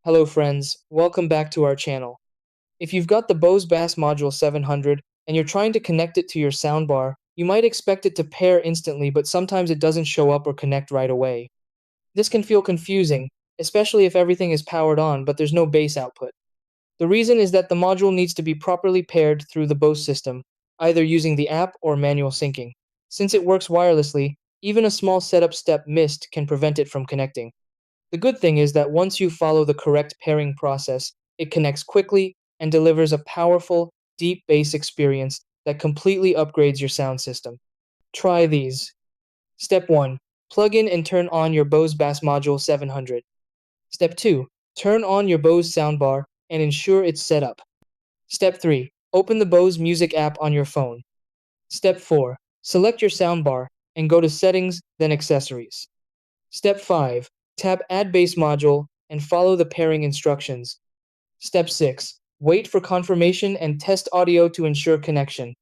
Hello friends, welcome back to our channel. If you've got the Bose Bass Module 700 and you're trying to connect it to your soundbar, you might expect it to pair instantly, but sometimes it doesn't show up or connect right away. This can feel confusing, especially if everything is powered on but there's no bass output. The reason is that the module needs to be properly paired through the Bose system, either using the app or manual syncing. Since it works wirelessly, even a small setup step missed can prevent it from connecting. The good thing is that once you follow the correct pairing process, it connects quickly and delivers a powerful, deep bass experience that completely upgrades your sound system. Try these. Step 1. Plug in and turn on your Bose Bass Module 700. Step 2. Turn on your Bose soundbar and ensure it's set up. Step 3. Open the Bose Music app on your phone. Step 4. Select your soundbar and go to Settings, then Accessories. Step 5. Tap Add Bass Module and follow the pairing instructions. Step 6. Wait for confirmation and test audio to ensure connection.